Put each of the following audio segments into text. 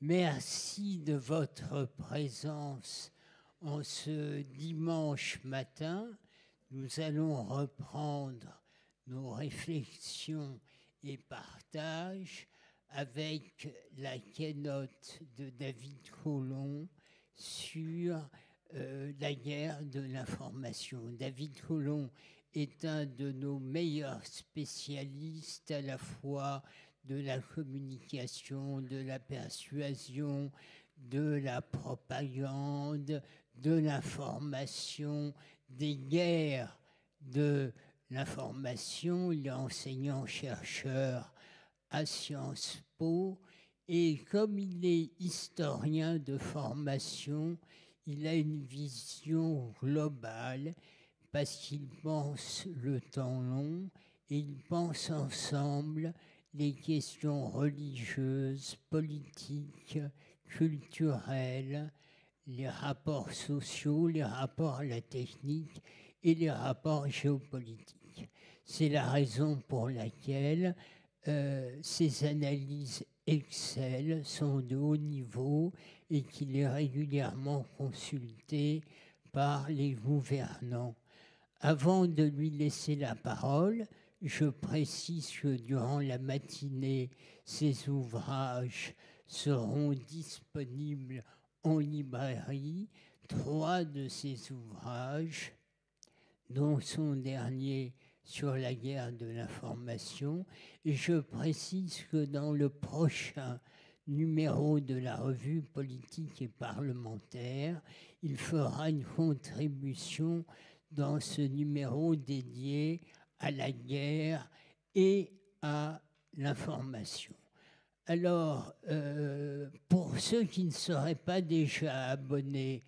Merci de votre présence en ce dimanche matin. Nous allons reprendre nos réflexions et partages avec la keynote de David Colomb sur la guerre de l'information. David Colomb est un de nos meilleurs spécialistes à la fois de la communication, de la persuasion, de la propagande, de l'information, des guerres de l'information. Il est enseignant-chercheur à Sciences Po et comme il est historien de formation, il a une vision globale parce qu'il pense le temps long et il pense ensemble les questions religieuses, politiques, culturelles, les rapports sociaux, les rapports à la technique et les rapports géopolitiques. C'est la raison pour laquelle ces analyses Excel sont de haut niveau et qu'il est régulièrement consulté par les gouvernants. Avant de lui laisser la parole, je précise que durant la matinée, ces ouvrages seront disponibles en librairie. 3 de ces ouvrages, dont son dernier sur la guerre de l'information. Et je précise que dans le prochain numéro de la revue politique et parlementaire, il fera une contribution dans ce numéro dédié à la guerre et à l'information. Alors, pour ceux qui ne seraient pas déjà abonnés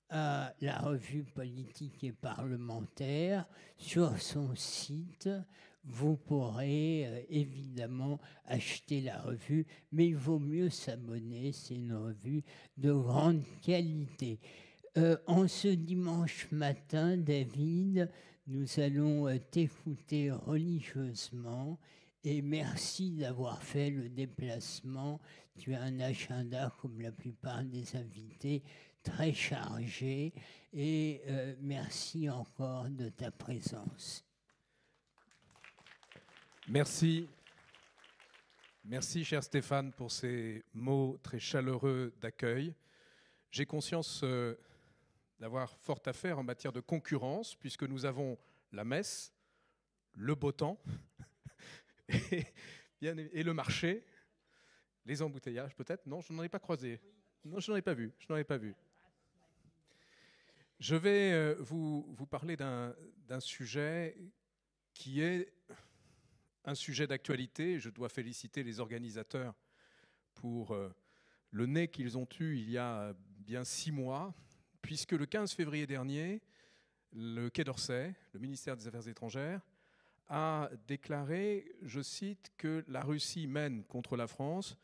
à la revue politique et parlementaire, sur son site, vous pourrez évidemment acheter la revue, mais il vaut mieux s'abonner, c'est une revue de grande qualité. En ce dimanche matin, David, nous allons t'écouter religieusement et merci d'avoir fait le déplacement. Tu as un agenda, comme la plupart des invités, très chargé et merci encore de ta présence. Merci. Merci, cher Stéphane, pour ces mots très chaleureux d'accueil. J'ai conscience d'avoir fort à faire en matière de concurrence, puisque nous avons la messe, le beau temps et le marché, les embouteillages peut-être. Non, je n'en ai pas croisé. Non, je n'en ai pas vu. Je vais vous parler d'un sujet qui est un sujet d'actualité. Je dois féliciter les organisateurs pour le nez qu'ils ont eu il y a bien 6 mois, puisque le 15 février dernier, le Quai d'Orsay, le ministère des Affaires étrangères, a déclaré, je cite, que la Russie mène contre la France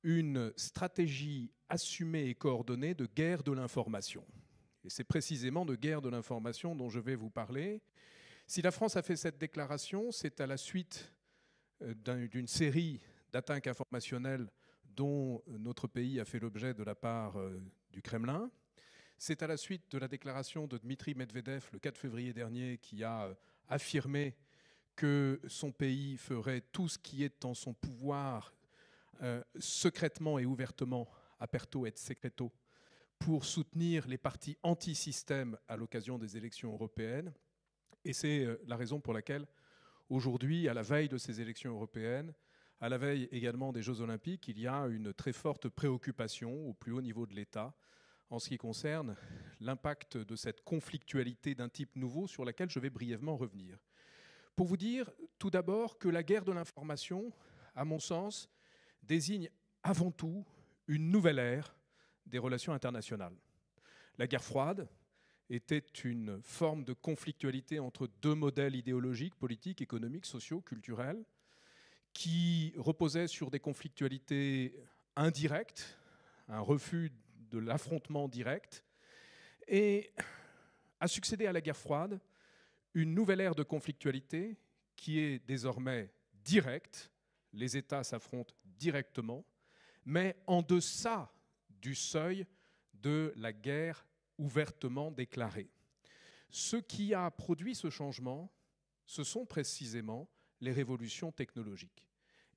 une stratégie assumée et coordonnée de guerre de l'information. Et c'est précisément de guerre de l'information dont je vais vous parler. Si la France a fait cette déclaration, c'est à la suite d'une série d'attaques informationnelles dont notre pays a fait l'objet de la part du Kremlin. C'est à la suite de la déclaration de Dmitri Medvedev le 4 février dernier qui a affirmé que son pays ferait tout ce qui est en son pouvoir secrètement et ouvertement, aperto et secreto, pour soutenir les partis anti-système à l'occasion des élections européennes. Et c'est la raison pour laquelle, aujourd'hui, à la veille de ces élections européennes, à la veille également des Jeux Olympiques, il y a une très forte préoccupation au plus haut niveau de l'État en ce qui concerne l'impact de cette conflictualité d'un type nouveau sur laquelle je vais brièvement revenir. Pour vous dire tout d'abord que la guerre de l'information, à mon sens, désigne avant tout une nouvelle ère des relations internationales. La guerre froide était une forme de conflictualité entre 2 modèles idéologiques, politiques, économiques, sociaux, culturels, qui reposaient sur des conflictualités indirectes, un refus de l'affrontement direct, et a succédé à la guerre froide une nouvelle ère de conflictualité qui est désormais directe. Les États s'affrontent directement, mais en deçà du seuil de la guerre ouvertement déclarée. Ce qui a produit ce changement, ce sont précisément les révolutions technologiques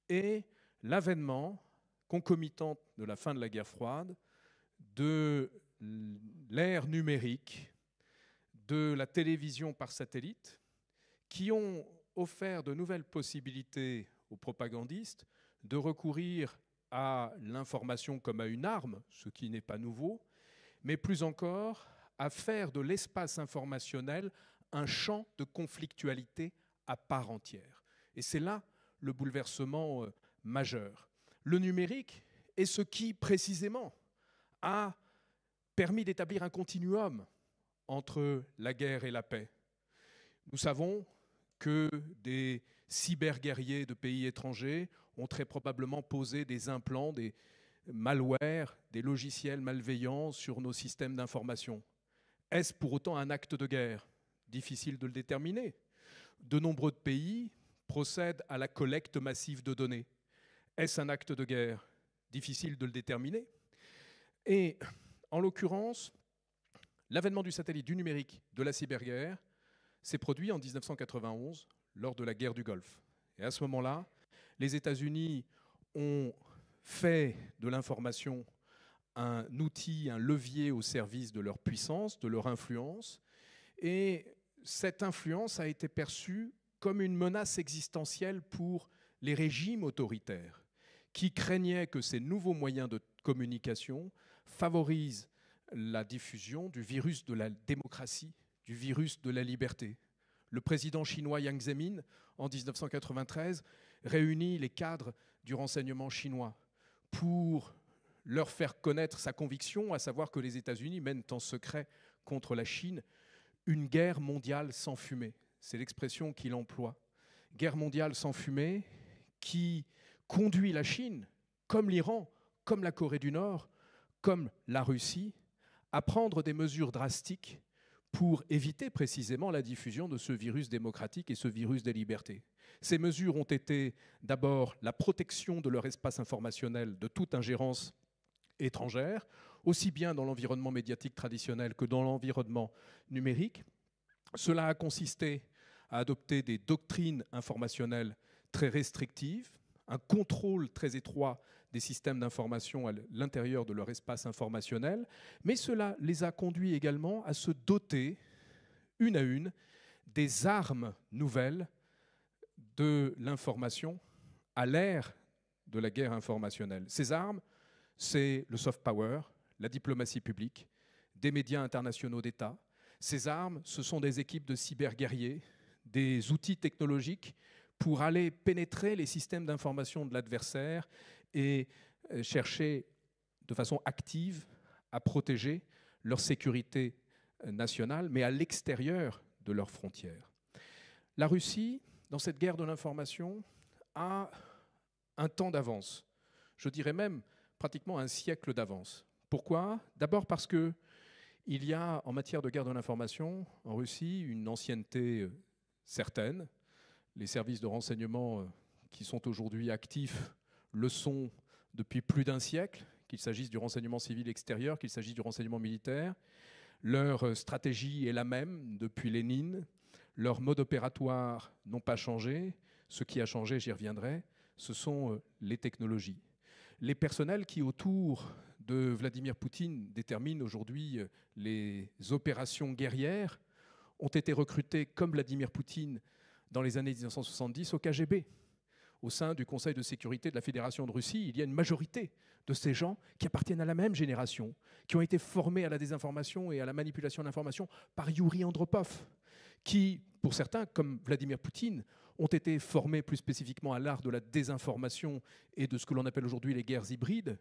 et l'avènement concomitant de la fin de la guerre froide, de l'ère numérique, de la télévision par satellite, qui ont offert de nouvelles possibilités aux propagandistes de recourir à l'information comme à une arme, ce qui n'est pas nouveau, mais plus encore à faire de l'espace informationnel un champ de conflictualité à part entière. Et c'est là le bouleversement majeur. Le numérique est ce qui, précisément, a permis d'établir un continuum entre la guerre et la paix. Nous savons que des cyberguerriers de pays étrangers ont très probablement posé des implants, des malwares, des logiciels malveillants sur nos systèmes d'information. Est-ce pour autant un acte de guerre? Difficile de le déterminer. De nombreux pays procèdent à la collecte massive de données. Est-ce un acte de guerre? Difficile de le déterminer. Et en l'occurrence, l'avènement du satellite, du numérique, de la cyberguerre s'est produit en 1991 lors de la guerre du Golfe. Et à ce moment-là, les États-Unis ont fait de l'information un outil, un levier au service de leur puissance, de leur influence. Et cette influence a été perçue comme une menace existentielle pour les régimes autoritaires qui craignaient que ces nouveaux moyens de communication favorisent la diffusion du virus de la démocratie, du virus de la liberté. Le président chinois Jiang Zemin, en 1993, réunit les cadres du renseignement chinois pour leur faire connaître sa conviction, à savoir que les États-Unis mènent en secret contre la Chine une guerre mondiale sans fumée. C'est l'expression qu'il emploie. Guerre mondiale sans fumée qui conduit la Chine, comme l'Iran, comme la Corée du Nord, comme la Russie, à prendre des mesures drastiques pour éviter précisément la diffusion de ce virus démocratique et ce virus des libertés. Ces mesures ont été d'abord la protection de leur espace informationnel de toute ingérence étrangère, aussi bien dans l'environnement médiatique traditionnel que dans l'environnement numérique. Cela a consisté à adopter des doctrines informationnelles très restrictives, un contrôle très étroit des systèmes d'information à l'intérieur de leur espace informationnel, mais cela les a conduits également à se doter, une à une, des armes nouvelles de l'information à l'ère de la guerre informationnelle. Ces armes, c'est le soft power, la diplomatie publique, des médias internationaux d'État. Ces armes, ce sont des équipes de cyberguerriers, des outils technologiques pour aller pénétrer les systèmes d'information de l'adversaire et chercher de façon active à protéger leur sécurité nationale, mais à l'extérieur de leurs frontières. La Russie, dans cette guerre de l'information, a un temps d'avance. Je dirais même pratiquement un siècle d'avance. Pourquoi? D'abord parce qu'il y a, en matière de guerre de l'information, en Russie, une ancienneté certaine. Les services de renseignement qui sont aujourd'hui actifs le sont depuis plus d'un siècle, qu'il s'agisse du renseignement civil extérieur, qu'il s'agisse du renseignement militaire. Leur stratégie est la même depuis Lénine. Leurs modes opératoires n'ont pas changé. Ce qui a changé, j'y reviendrai, ce sont les technologies. Les personnels qui, autour de Vladimir Poutine, déterminent aujourd'hui les opérations guerrières, ont été recrutés comme Vladimir Poutine dans les années 1970 au KGB. Au sein du Conseil de sécurité de la Fédération de Russie, il y a une majorité de ces gens qui appartiennent à la même génération, qui ont été formés à la désinformation et à la manipulation de l'information par Yuri Andropov, qui, pour certains, comme Vladimir Poutine, ont été formés plus spécifiquement à l'art de la désinformation et de ce que l'on appelle aujourd'hui les guerres hybrides,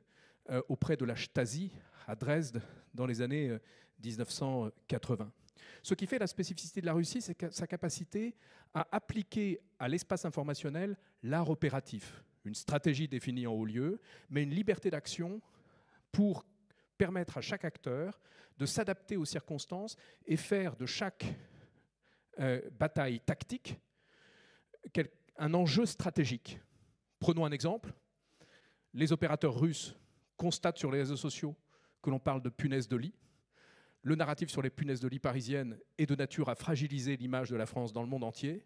auprès de la Stasi à Dresde dans les années 1980. Ce qui fait la spécificité de la Russie, c'est sa capacité à appliquer à l'espace informationnel l'art opératif, une stratégie définie en haut lieu, mais une liberté d'action pour permettre à chaque acteur de s'adapter aux circonstances et faire de chaque bataille tactique un enjeu stratégique. Prenons un exemple. les opérateurs russes constatent sur les réseaux sociaux que l'on parle de punaises de lit. Le narratif sur les punaises de lit parisiennes est de nature à fragiliser l'image de la France dans le monde entier.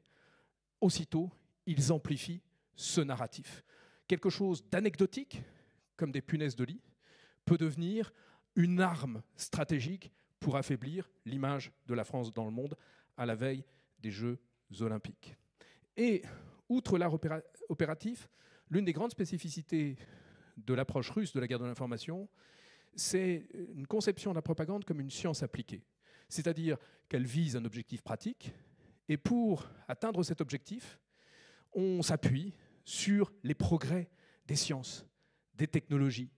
Aussitôt, ils amplifient ce narratif. Quelque chose d'anecdotique, comme des punaises de lit, peut devenir une arme stratégique pour affaiblir l'image de la France dans le monde à la veille des Jeux olympiques. Et, outre l'art opératif, l'une des grandes spécificités de l'approche russe de la guerre de l'information, c'est une conception de la propagande comme une science appliquée. C'est-à-dire qu'elle vise un objectif pratique, et pour atteindre cet objectif, on s'appuie sur les progrès des sciences, des technologies.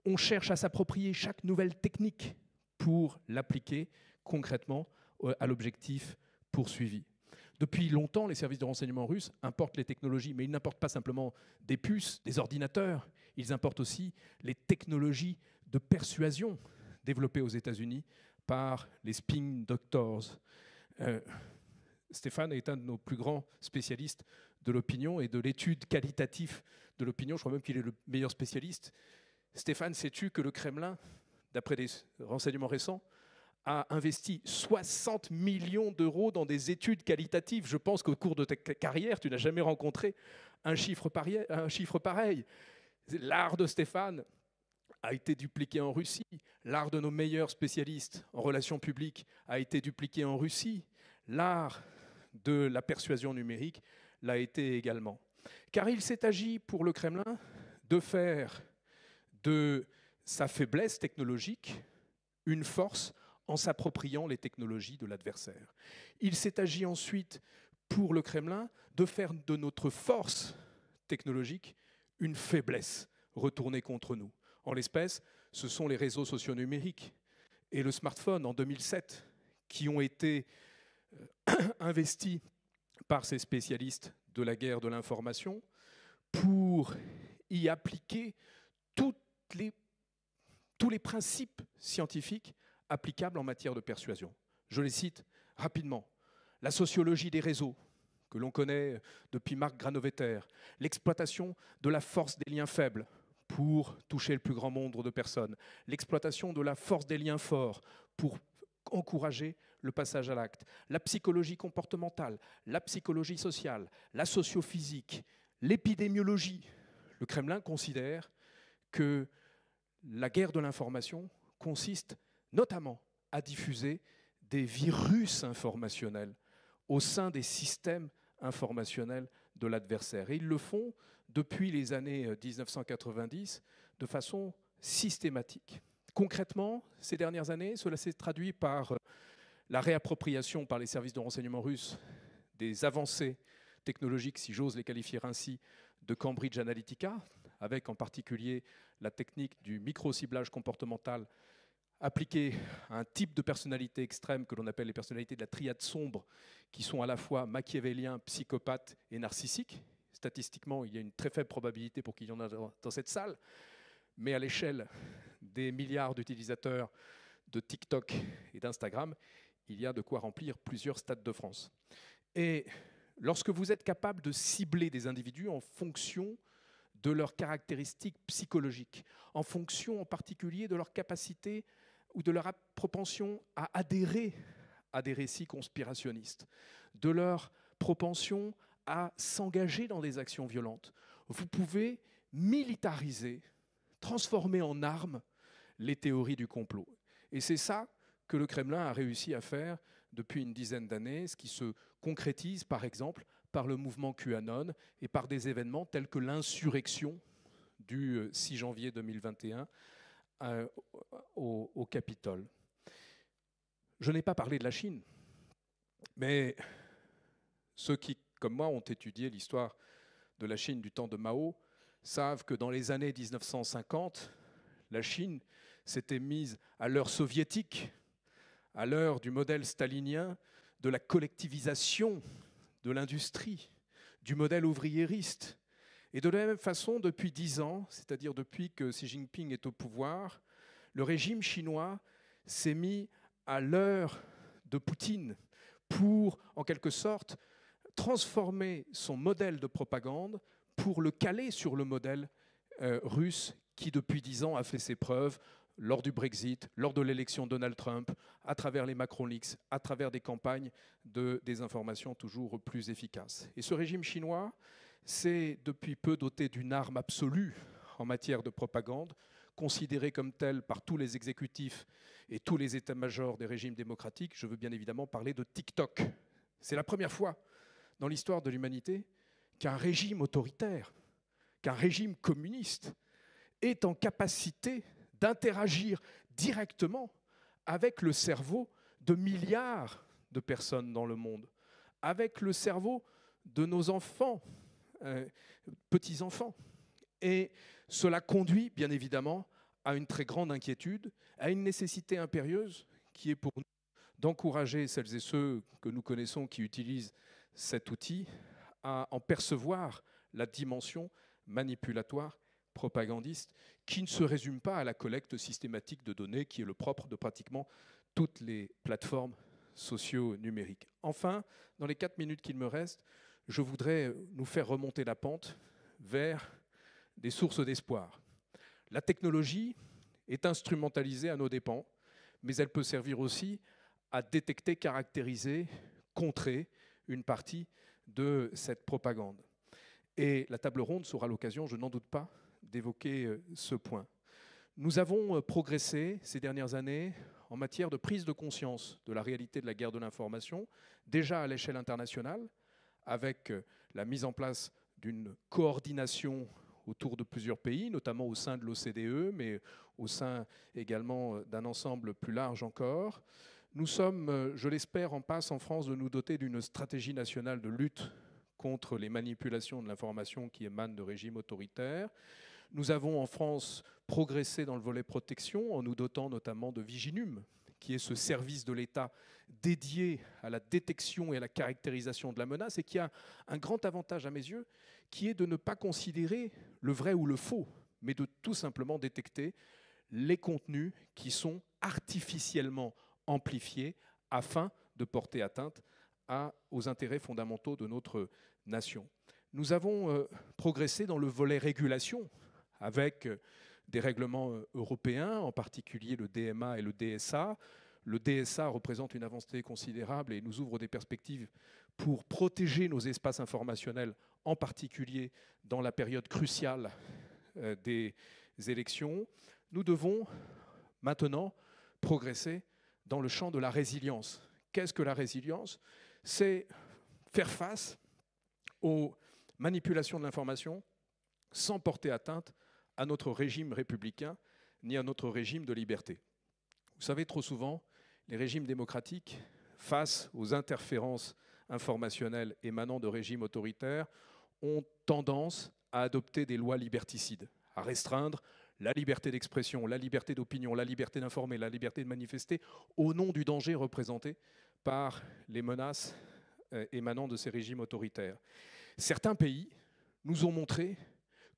On cherche à s'approprier chaque nouvelle technique pour l'appliquer concrètement à l'objectif poursuivi. Depuis longtemps, les services de renseignement russes importent les technologies, mais ils n'importent pas simplement des puces, des ordinateurs, ils importent aussi les technologies de persuasion développées aux États-Unis par les spin doctors. Stéphane est un de nos plus grands spécialistes de l'opinion et de l'étude qualitative de l'opinion. Je crois même qu'il est le meilleur spécialiste. Stéphane, sais-tu que le Kremlin, d'après des renseignements récents, a investi 60 millions d'euros dans des études qualitatives? Je pense qu'au cours de ta carrière, tu n'as jamais rencontré un chiffre pareil. L'art de Stéphane a été dupliqué en Russie. L'art de nos meilleurs spécialistes en relations publiques a été dupliqué en Russie. L'art de la persuasion numérique l'a été également. Car il s'est agi pour le Kremlin de faire de sa faiblesse technologique une force en s'appropriant les technologies de l'adversaire. Il s'est agi ensuite pour le Kremlin de faire de notre force technologique une faiblesse retournée contre nous. En l'espèce, ce sont les réseaux sociaux numériques et le smartphone en 2007 qui ont été investis par ces spécialistes de la guerre de l'information pour y appliquer tous les principes scientifiques applicables en matière de persuasion. Je les cite rapidement. La sociologie des réseaux, que l'on connaît depuis Marc Granovetter, l'exploitation de la force des liens faibles pour toucher le plus grand nombre de personnes, l'exploitation de la force des liens forts pour encourager le passage à l'acte, la psychologie comportementale, la psychologie sociale, la sociophysique, l'épidémiologie. Le Kremlin considère que la guerre de l'information consiste notamment à diffuser des virus informationnels au sein des systèmes informationnels de l'adversaire. Et ils le font depuis les années 1990 de façon systématique. Concrètement, ces dernières années, cela s'est traduit par la réappropriation par les services de renseignement russes des avancées technologiques, si j'ose les qualifier ainsi, de Cambridge Analytica, avec en particulier la technique du micro-ciblage comportemental appliquée à un type de personnalité extrême que l'on appelle les personnalités de la triade sombre, qui sont à la fois machiavéliens, psychopathes et narcissiques. Statistiquement, il y a une très faible probabilité pour qu'il y en ait dans cette salle, mais à l'échelle des milliards d'utilisateurs de TikTok et d'Instagram, il y a de quoi remplir plusieurs stades de France. Et lorsque vous êtes capable de cibler des individus en fonction de leurs caractéristiques psychologiques, en fonction en particulier de leur capacité ou de leur propension à adhérer à des récits conspirationnistes, de leur propension à s'engager dans des actions violentes, vous pouvez militariser, transformer en armes les théories du complot. Et c'est ça que le Kremlin a réussi à faire depuis une dizaine d'années, ce qui se concrétise par exemple par le mouvement QAnon et par des événements tels que l'insurrection du 6 janvier 2021 au Capitole. Je n'ai pas parlé de la Chine, mais ceux qui, comme moi, ont étudié l'histoire de la Chine du temps de Mao savent que dans les années 1950, la Chine s'était mise à l'heure soviétique, à l'heure du modèle stalinien, de la collectivisation de l'industrie, du modèle ouvriériste. Et de la même façon, depuis 10 ans, c'est-à-dire depuis que Xi Jinping est au pouvoir, le régime chinois s'est mis à l'heure de Poutine pour, en quelque sorte, transformer son modèle de propagande pour le caler sur le modèle russe qui, depuis 10 ans, a fait ses preuves lors du Brexit, lors de l'élection de Donald Trump, à travers les Macron Leaks, à travers des campagnes de désinformation toujours plus efficaces. Et ce régime chinois s'est depuis peu doté d'une arme absolue en matière de propagande, considérée comme telle par tous les exécutifs et tous les états-majors des régimes démocratiques. Je veux bien évidemment parler de TikTok. C'est la première fois dans l'histoire de l'humanité qu'un régime autoritaire, qu'un régime communiste est en capacité d'interagir directement avec le cerveau de milliards de personnes dans le monde, avec le cerveau de nos enfants, petits-enfants. Et cela conduit, bien évidemment, à une très grande inquiétude, à une nécessité impérieuse qui est pour nous d'encourager celles et ceux que nous connaissons qui utilisent cet outil à en percevoir la dimension manipulatoire, propagandiste, qui ne se résume pas à la collecte systématique de données, qui est le propre de pratiquement toutes les plateformes socio-numériques. Enfin, dans les 4 minutes qu'il me reste, je voudrais nous faire remonter la pente vers des sources d'espoir. La technologie est instrumentalisée à nos dépens, mais elle peut servir aussi à détecter, caractériser, contrer une partie de cette propagande. Et la table ronde sera l'occasion, je n'en doute pas, d'évoquer ce point. Nous avons progressé ces dernières années en matière de prise de conscience de la réalité de la guerre de l'information, déjà à l'échelle internationale, avec la mise en place d'une coordination autour de plusieurs pays, notamment au sein de l'OCDE, mais au sein également d'un ensemble plus large encore. Nous sommes, je l'espère, en passe en France de nous doter d'une stratégie nationale de lutte contre les manipulations de l'information qui émanent de régimes autoritaires. Nous avons en France progressé dans le volet protection en nous dotant notamment de Viginum, qui est ce service de l'État dédié à la détection et à la caractérisation de la menace et qui a un grand avantage à mes yeux, qui est de ne pas considérer le vrai ou le faux, mais de tout simplement détecter les contenus qui sont artificiellement amplifiés afin de porter atteinte aux intérêts fondamentaux de notre nation. Nous avons progressé dans le volet régulation avec des règlements européens, en particulier le DMA et le DSA. Le DSA représente une avancée considérable et nous ouvre des perspectives pour protéger nos espaces informationnels, en particulier dans la période cruciale des élections. Nous devons maintenant progresser dans le champ de la résilience. Qu'est-ce que la résilience ? C'est faire face aux manipulations de l'information sans porter atteinte à notre régime républicain ni à notre régime de liberté. Vous savez, trop souvent, les régimes démocratiques, face aux interférences informationnelles émanant de régimes autoritaires, ont tendance à adopter des lois liberticides, à restreindre la liberté d'expression, la liberté d'opinion, la liberté d'informer, la liberté de manifester, au nom du danger représenté par les menaces émanant de ces régimes autoritaires. Certains pays nous ont montré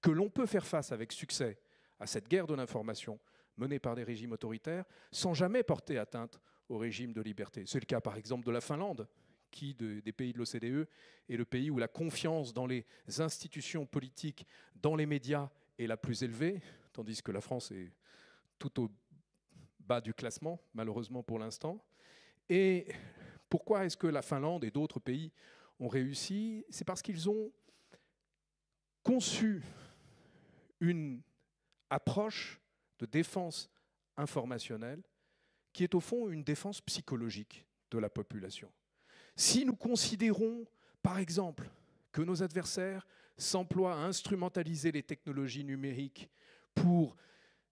que l'on peut faire face avec succès à cette guerre de l'information menée par des régimes autoritaires sans jamais porter atteinte au régime de liberté. C'est le cas par exemple de la Finlande, qui, des pays de l'OCDE, est le pays où la confiance dans les institutions politiques, dans les médias est la plus élevée, tandis que la France est tout au bas du classement, malheureusement pour l'instant. Et pourquoi est-ce que la Finlande et d'autres pays ont réussi ? C'est parce qu'ils ont conçu une approche de défense informationnelle qui est au fond une défense psychologique de la population. Si nous considérons, par exemple, que nos adversaires s'emploient à instrumentaliser les technologies numériques pour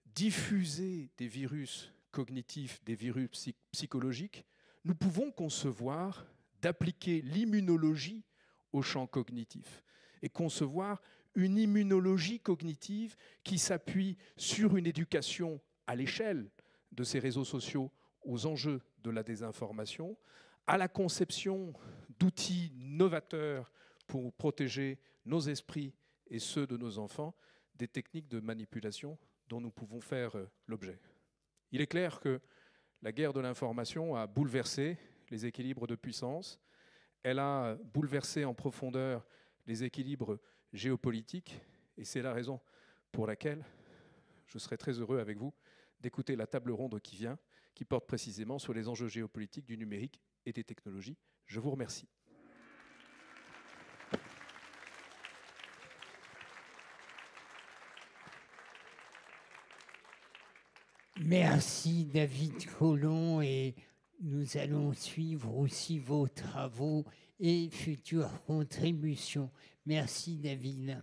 diffuser des virus cognitifs, des virus psychologiques, nous pouvons concevoir d'appliquer l'immunologie au champ cognitif et concevoir une immunologie cognitive qui s'appuie sur une éducation à l'échelle de ces réseaux sociaux aux enjeux de la désinformation, à la conception d'outils novateurs pour protéger nos esprits et ceux de nos enfants des techniques de manipulation dont nous pouvons faire l'objet. Il est clair que la guerre de l'information a bouleversé les équilibres de puissance, elle a bouleversé en profondeur les équilibres géopolitiques, et c'est la raison pour laquelle je serai très heureux avec vous d'écouter la table ronde qui vient, qui porte précisément sur les enjeux géopolitiques du numérique et des technologies. Je vous remercie. Merci David Collomb, et nous allons suivre aussi vos travaux et futures contributions. Merci David.